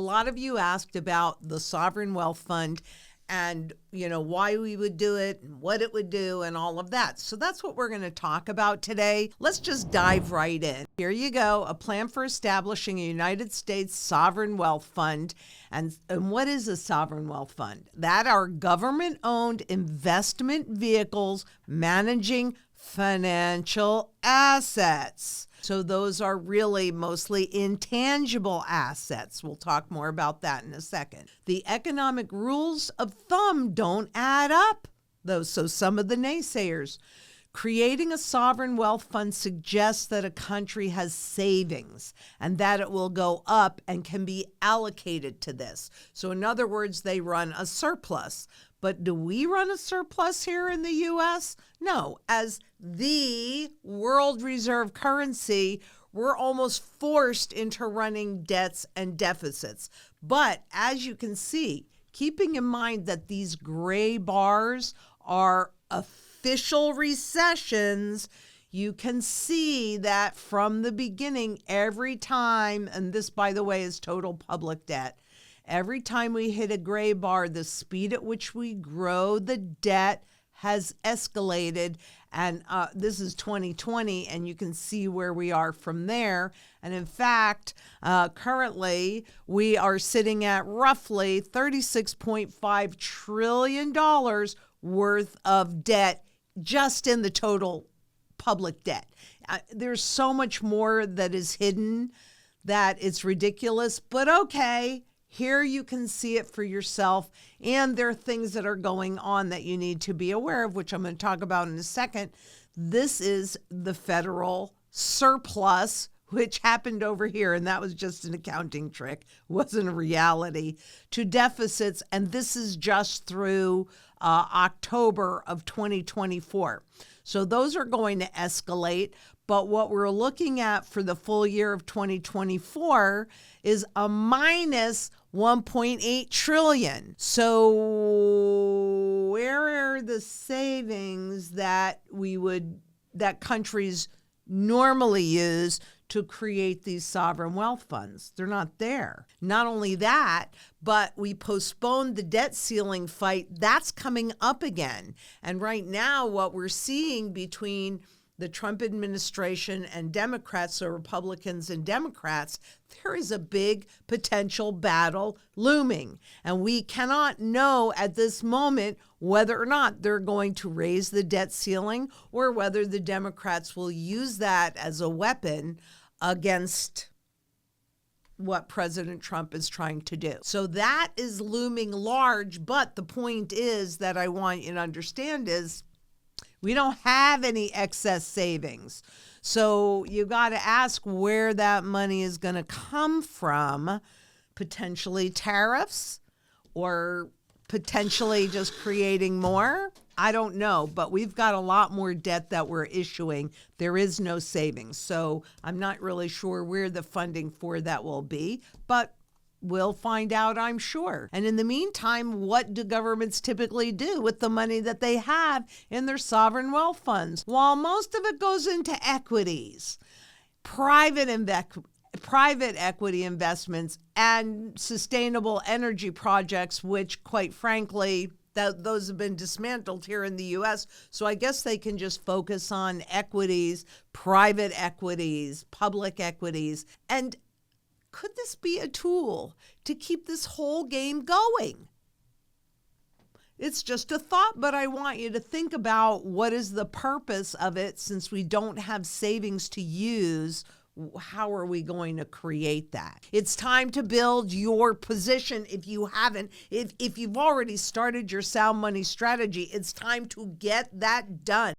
lot of you asked about the sovereign wealth fund and, why we would do it and what it would do and all of that. So that's what we're going to talk about today. Let's just dive right in. Here you go, a plan for establishing a United States sovereign wealth fund. And what is a sovereign wealth fund? That are government-owned investment vehicles managing financial assets. So those are really mostly intangible assets. We'll talk more about that in a second. The economic rules of thumb don't add up, though. So some of the naysayers. Creating a sovereign wealth fund suggests that a country has savings and that it will go up and can be allocated to this. So in other words, they run a surplus. But do we run a surplus here in the U.S.? No. As the world reserve currency, we're almost forced into running debts and deficits. But as you can see, keeping in mind that these gray bars are official recessions, you can see that from the beginning, every time, and this, by the way, is total public debt, every time we hit a gray bar, the speed at which we grow the debt has escalated. And this is 2020, and you can see where we are from there. And in fact, currently, we are sitting at roughly $36.5 trillion worth of debt just in the total public debt. There's so much more that is hidden that it's ridiculous, but okay. Here you can see it for yourself, and there are things that are going on that you need to be aware of, which I'm going to talk about in a second. This is the federal surplus, which happened over here, and that was just an accounting trick, wasn't a reality, to deficits, and this is just through October of 2024. So those are going to escalate. But what we're looking at for the full year of 2024 is a minus 1.8 trillion. So where are the savings that countries normally use to create these sovereign wealth funds? They're not there. Not only that, but we postponed the debt ceiling fight. That's coming up again. And right now, what we're seeing between the Trump administration and Democrats, so Republicans and Democrats, there is a big potential battle looming. And we cannot know at this moment whether or not they're going to raise the debt ceiling or whether the Democrats will use that as a weapon against what President Trump is trying to do. So that is looming large. But the point is that I want you to understand is we don't have any excess savings. So you got to ask where that money is going to come from, potentially tariffs or potentially just creating more. I don't know, but we've got a lot more debt that we're issuing. There is no savings. So I'm not really sure where the funding for that will be, but we'll find out, I'm sure. And in the meantime, what do governments typically do with the money that they have in their sovereign wealth funds? While most of it goes into equities, private equity investments, and sustainable energy projects, which, quite frankly, those have been dismantled here in the U.S. So I guess they can just focus on equities, private equities, public equities, and could this be a tool to keep this whole game going? It's just a thought, but I want you to think about what is the purpose of it since we don't have savings to use. How are we going to create that? It's time to build your position if you haven't. If you've already started your sound money strategy, it's time to get that done.